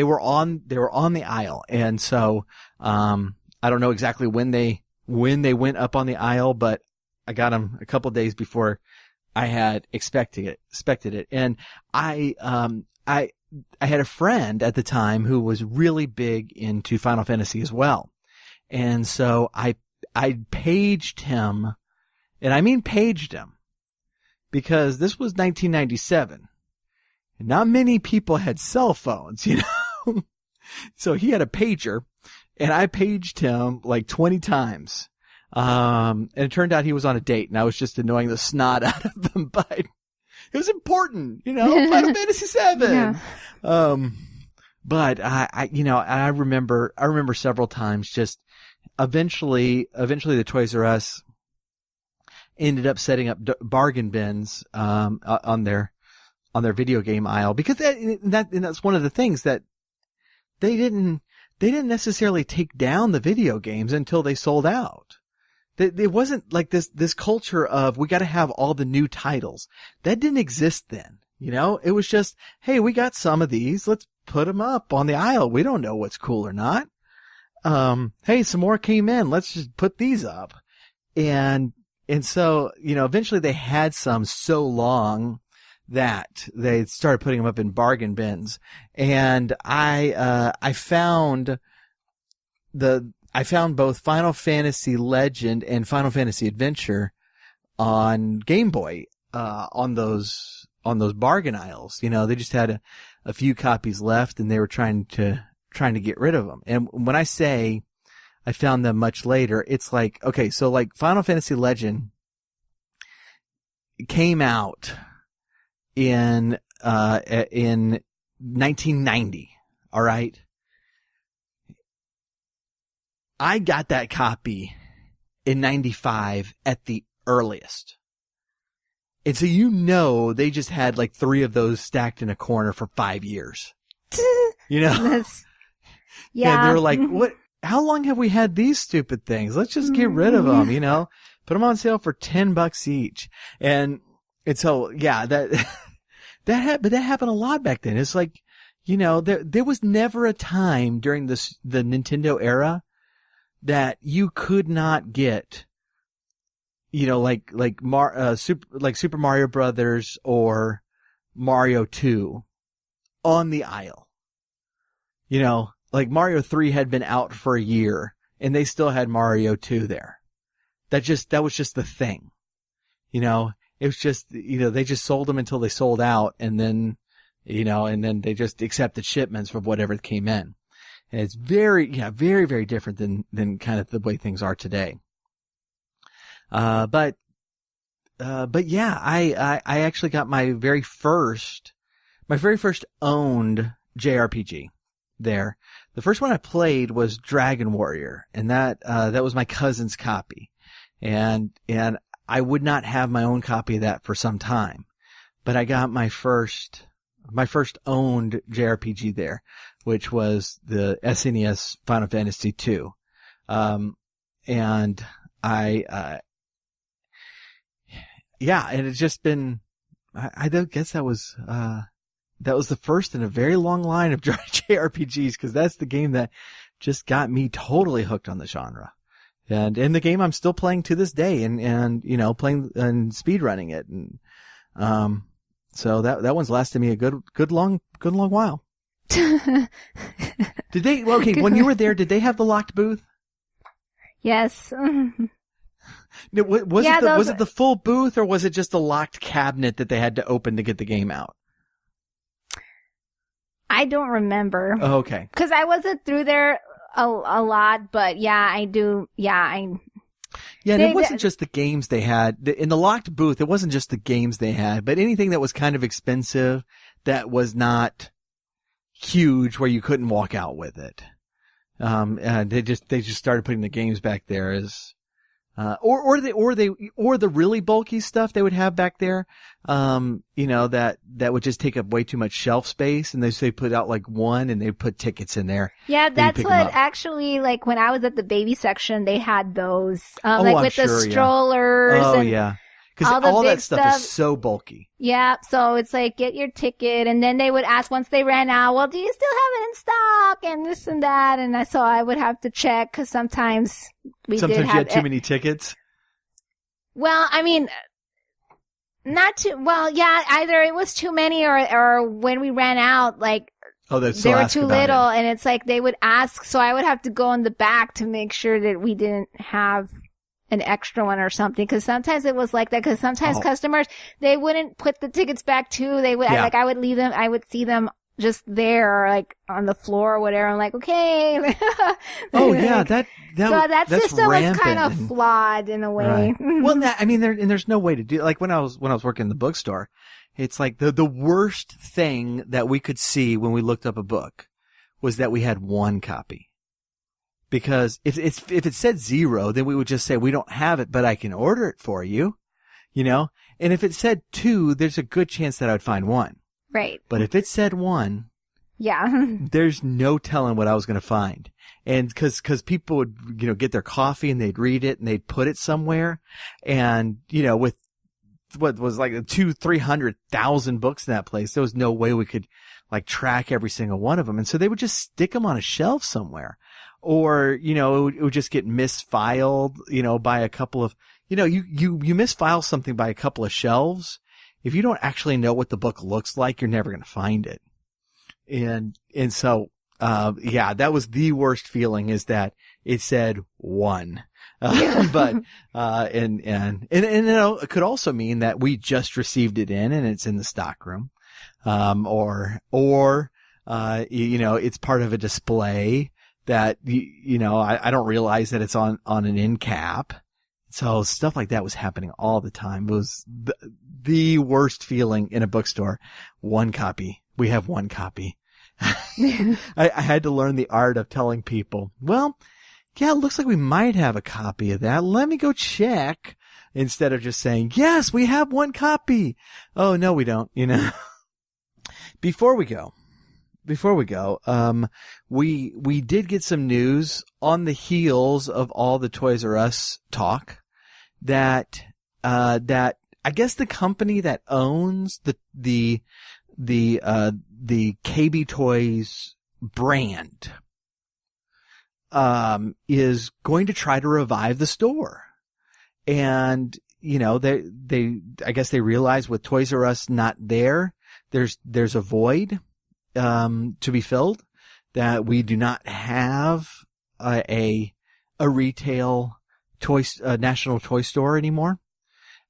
were on the aisle, and so I don't know exactly when they went up on the aisle, but I got them a couple days before I had expected it, and I had a friend at the time who was really big into Final Fantasy as well. And so I paged him, and I mean paged him, because this was 1997. And not many people had cell phones, So he had a pager, and I paged him 20 times. And it turned out he was on a date, and I was just annoying the snot out of him, but it was important, Final Fantasy VII. Yeah. But I remember several times just eventually the Toys R Us ended up setting up bargain bins on their video game aisle, because that's one of the things that they didn't necessarily take down the video games until they sold out. It wasn't like this culture of we got to have all the new titles. That didn't exist then. You know, it was just, hey, we got some of these. Let's put them up on the aisle. We don't know what's cool or not. Hey, some more came in. Let's just put these up. And so, you know, eventually they had some so long that they started putting them up in bargain bins. And I found both Final Fantasy Legend and Final Fantasy Adventure on Game Boy, on those bargain aisles. You know, they just had a few copies left, and they were trying to get rid of them. And when I say I found them much later, it's like, okay, so like Final Fantasy Legend came out in 1990. All right. I got that copy in 95 at the earliest. And so, you know, they just had like 3 of those stacked in a corner for 5 years. You know? Yeah. And they were like, what? How long have we had these stupid things? Let's just get rid of them, you know? Put them on sale for $10 each. And so, yeah, but that happened a lot back then. It's like, you know, there was never a time during the Nintendo era that you could not get, you know, like Super Mario Brothers or Mario 2 on the aisle. You know, like Mario 3 had been out for a year and they still had Mario 2 there. That was just the thing. You know, it was just, you know, they just sold them until they sold out, and then, you know, and then they just accepted shipments for whatever came in. And it's very, very different than kind of the way things are today. But yeah, I actually got my very first owned JRPG there. The first one I played was Dragon Warrior, and that was my cousin's copy. And I would not have my own copy of that for some time, but I got my first owned JRPG there, which was the SNES Final Fantasy II. And and it's just been, I guess that was the first in a very long line of JRPGs, because that's the game that just got me totally hooked on the genre. And in the game I'm still playing to this day, and you know, playing and speedrunning it. And so that one's lasted me a good long while. When you were there, did they have the locked booth? Yes. No, was it the full booth, or was it just a locked cabinet that they had to open to get the game out? I don't remember. Oh, okay. Because I wasn't through there a lot, but yeah, I do. Yeah, and it wasn't just the games they had in the locked booth. It wasn't just the games they had, but anything that was kind of expensive that was not huge, where you couldn't walk out with it. And they just started putting the games back there as, or the really bulky stuff they would have back there. You know, that would just take up way too much shelf space, and they put out like one, and they put tickets in there. Yeah, that's what actually, like when I was at the baby section, they had those, the strollers. Oh, and yeah. Because all that stuff is so bulky. Yeah, so it's like, get your ticket, and then they would ask once they ran out, well, do you still have it in stock, and this and that, and so I would have to check, because sometimes you had too many tickets? Well, I mean, not too, well, yeah, either it was too many, or when we ran out, like, they were too little, and it's like they would ask, so I would have to go in the back to make sure that we didn't have an extra one or something, because sometimes it was like that, because sometimes customers, they wouldn't put the tickets back too. They would, I would leave them, I would see them just there, like on the floor or whatever. I'm like, okay. Oh yeah, so that system was kind of and flawed in a way. Right. Well, there's no way to do, like when I was working in the bookstore, it's like the worst thing that we could see when we looked up a book was that we had one copy. Because if it said 0, then we would just say, we don't have it, but I can order it for you. you know? And if it said 2, there's a good chance that I would find 1. Right. But if it said 1, Yeah. there's no telling what I was going to find. And cause people would, you know, get their coffee and they'd read it and they'd put it somewhere. And, you know, with what was like 200,000-300,000 books in that place, there was no way we could like track every single one of them. And so they would just stick them on a shelf somewhere. Or, you know, it would just get misfiled, you know, by a couple of, you know, you misfile something by a couple of shelves. If you don't actually know what the book looks like, you're never going to find it. And so, yeah, that was the worst feeling, is that it said 1. But, and you know, it could also mean that we just received it in and it's in the stockroom. Or, you know, it's part of a display that, you know, I don't realize that it's on an end cap. So stuff like that was happening all the time. It was the worst feeling in a bookstore. 1 copy. We have 1 copy. I had to learn the art of telling people, well, yeah, it looks like we might have a copy of that. Let me go check. Instead of just saying, yes, we have 1 copy. Oh, no, we don't, you know. Before we go, we did get some news on the heels of all the Toys R Us talk that I guess the company that owns the KB Toys brand, is going to try to revive the store. And, you know, I guess they realize with Toys R Us not there, there's a void, to be filled, that we do not have a retail national toy store anymore.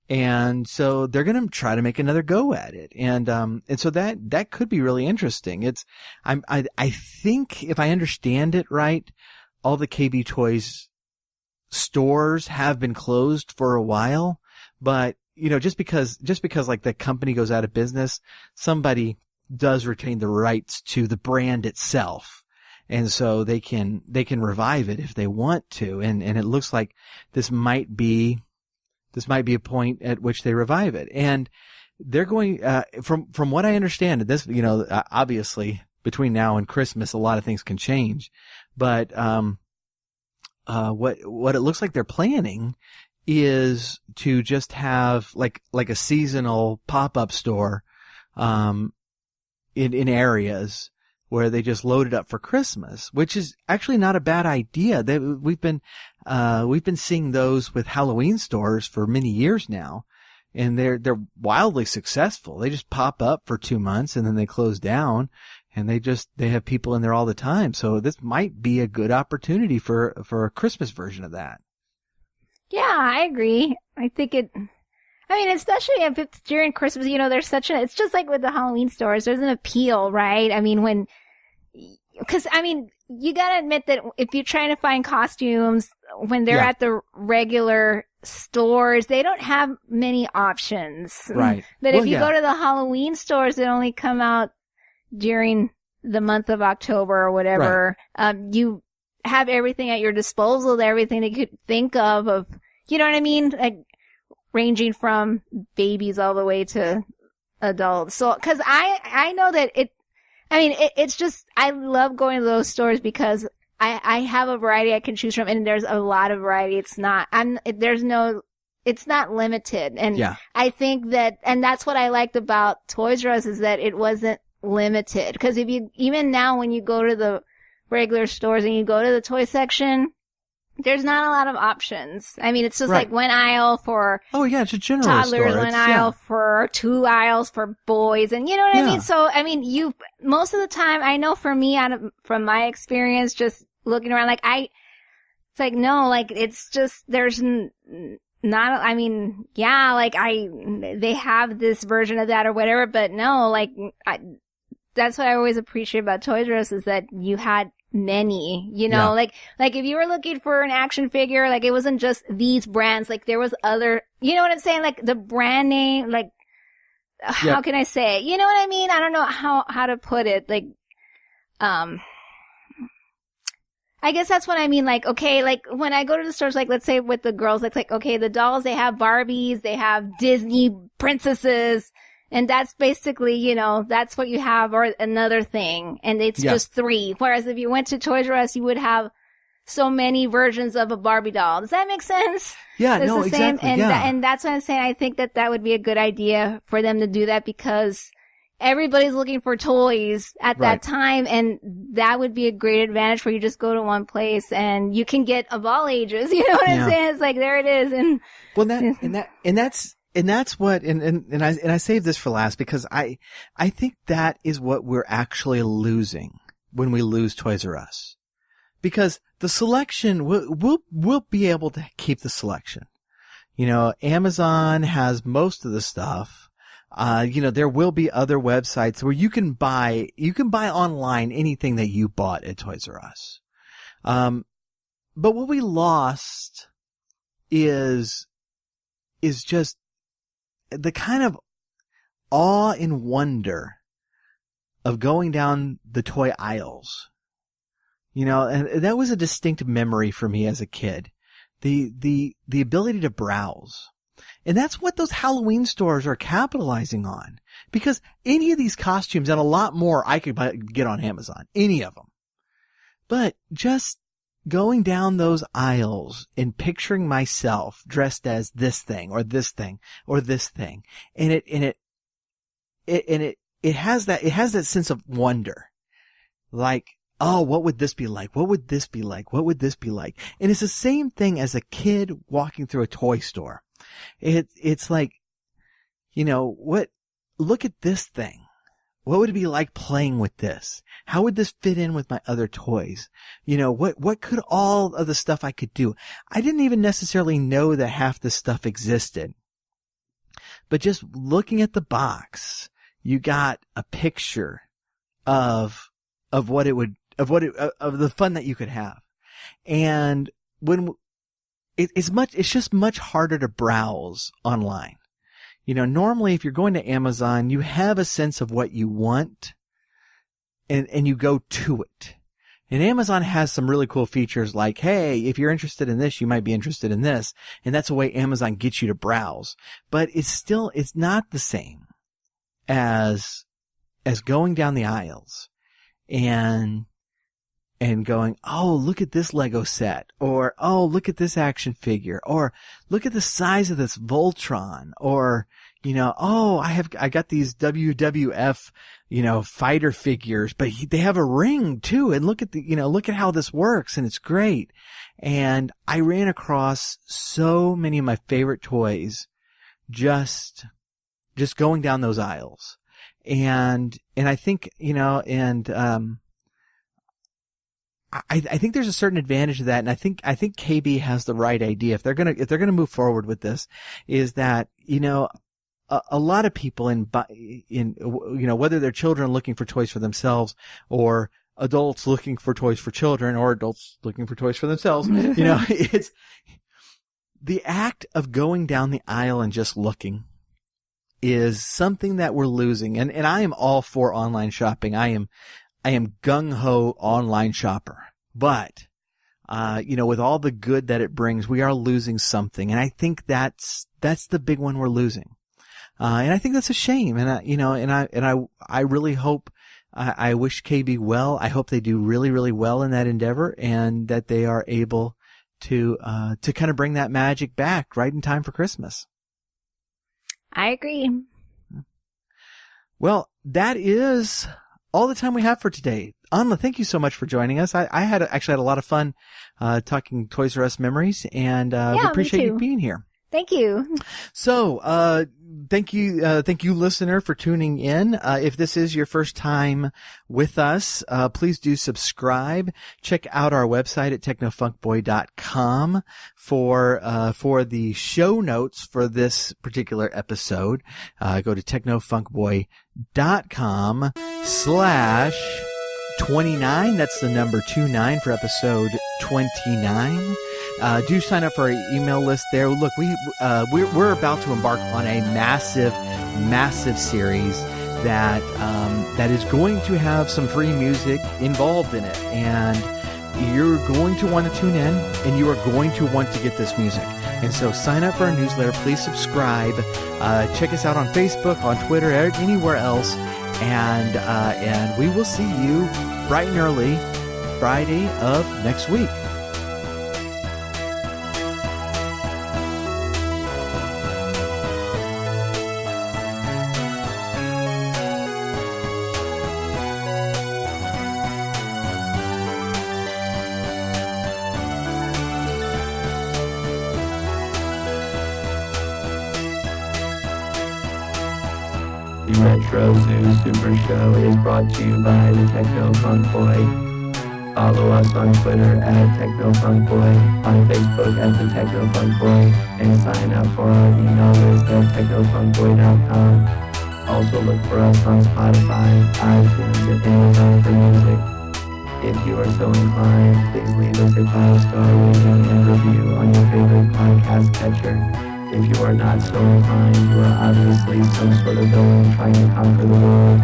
And so they're going to try to make another go at it. And so that could be really interesting. I think if I understand it right, all the KB Toys stores have been closed for a while, but you know, just because like the company goes out of business, somebody does retain the rights to the brand itself. And so they can revive it if they want to. And it looks like this might be a point at which they revive it. And they're going, from what I understand, this, you know, obviously between now and Christmas, a lot of things can change, but, what it looks like they're planning is to just have like a seasonal pop-up store, in areas where they just load it up for Christmas, which is actually not a bad idea. We've been seeing those with Halloween stores for many years now, and they're wildly successful. They just pop up for 2 months and then they close down, and they have people in there all the time. So this might be a good opportunity for a Christmas version of that. Yeah, I agree. I think especially if it's during Christmas, you know, it's just like with the Halloween stores, there's an appeal, right? I mean, you gotta admit that if you're trying to find costumes when they're at the regular stores, they don't have many options. Right. But if you go to the Halloween stores that only come out during the month of October or whatever, you have everything at your disposal, everything that you could think of, you know what I mean? Like, ranging from babies all the way to adults. So, cause I know that it's just, I love going to those stores because I have a variety I can choose from, and there's a lot of variety. It's not limited. And I think and that's what I liked about Toys R Us, is that it wasn't limited. Cause even now when you go to the regular stores and you go to the toy section, there's not a lot of options. I mean, it's just like one aisle for it's a general toddlers, store. one aisle for 2 aisles for boys, and you know what I mean? So, I mean, most of the time, I know for me, from my experience, just looking around, it's like, no, like, it's just, there's not, I mean, they have this version of that or whatever, but no, like, that's what I always appreciate about Toys R Us, is that you had many, you know, like if you were looking for an action figure, like, it wasn't just these brands, like there was other, you know what I'm saying? Like the brand name, like, how can I say it? You know what I mean? I don't know how to put it. Like, I I guess that's what I mean. Like, okay, like when I go to the stores, like let's say with the girls, it's like, okay, the dolls, they have Barbies, they have Disney princesses, and that's basically, you know, that's what you have, or another thing, and it's just 3. Whereas if you went to Toys R Us, you would have so many versions of a Barbie doll. Does that make sense? Yeah, It's no, the same, exactly. and Yeah. and that's what I'm saying. I think that would be a good idea for them to do that, because everybody's looking for toys at Right. that time, and that would be a great advantage for you. Just go to one place and you can get of all ages. You know what Yeah. I'm saying? It's like, there it is. And Well, that's what, and I saved this for last because I think that is what we're actually losing when we lose Toys R Us, because the selection, we'll be able to keep the selection. You know, Amazon has most of the stuff. You know, there will be other websites where you can buy online anything that you bought at Toys R Us. But what we lost is just the kind of awe and wonder of going down the toy aisles. You know, and that was a distinct memory for me as a kid. The ability to browse. And that's what those Halloween stores are capitalizing on. Because any of these costumes and a lot more I could get on Amazon. Any of them. But just going down those aisles and picturing myself dressed as this thing or this thing or this thing. And it has that sense of wonder. Like, oh, what would this be like? What would this be like? What would this be like? And it's the same thing as a kid walking through a toy store. It's like, you know, look at this thing. What would it be like playing with this? How would this fit in with my other toys? You know, what could all of the stuff I could do? I didn't even necessarily know that half this stuff existed. But just looking at the box, you got a picture of the fun that you could have. And it's just much harder to browse online. You know, normally if you're going to Amazon, you have a sense of what you want and you go to it. And Amazon has some really cool features like, hey, if you're interested in this, you might be interested in this. And that's the way Amazon gets you to browse. But it's not the same as going down the aisles and going, oh, look at this Lego set, or, oh, look at this action figure, or look at the size of this Voltron, or, you know, oh, I got these WWF, you know, fighter figures, but they have a ring too, and look at how this works, and it's great. And I ran across so many of my favorite toys just going down those aisles. And I think, you know, I think there's a certain advantage to that, and I think KB has the right idea. If they're gonna move forward with this, is that, you know, a lot of people in you know, whether they're children looking for toys for themselves or adults looking for toys for children or adults looking for toys for themselves, you know, it's the act of going down the aisle and just looking is something that we're losing. And I am all for online shopping. I am gung-ho online shopper, but, you know, with all the good that it brings, we are losing something. And I think that's the big one we're losing. And I think that's a shame. And I really hope, I wish KB well. I hope they do really, really well in that endeavor and that they are able to kind of bring that magic back right in time for Christmas. I agree. Well, that is all the time we have for today. Anla, thank you so much for joining us. I had a lot of fun talking Toys R Us memories, and we appreciate you being here. Thank you. So, thank you, listener, for tuning in. If this is your first time with us, please do subscribe. Check out our website at technofunkboy.com for the show notes for this particular episode. Go to technofunkboy.com/29. That's the number 29 for episode 29. Do sign up for our email list there. Look, we're about to embark on a massive series that is going to have some free music involved in it, and you're going to want to tune in, and you are going to want to get this music. And so sign up for our newsletter. Please subscribe. Check us out on Facebook, on Twitter, anywhere else. And we will see you bright and early Friday of next week. The Retro Zoo Super Show is brought to you by the Techno Funk Boy. Follow us on Twitter at Techno Funk Boy, on Facebook at the Techno Funk Boy, and sign up for our email list at technofunkboy.com. Also look for us on Spotify, iTunes, and Amazon for music. If you are so inclined, please leave us a 5-star rating and review on your favorite podcast catcher. If you are not so inclined, you are obviously some sort of villain trying to conquer the world.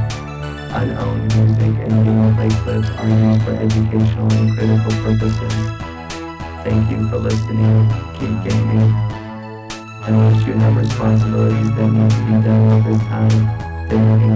Unowned music and gameplay clips are used for educational and critical purposes. Thank you for listening. Keep gaming. Unless you have responsibilities that need to be done at this time, then you can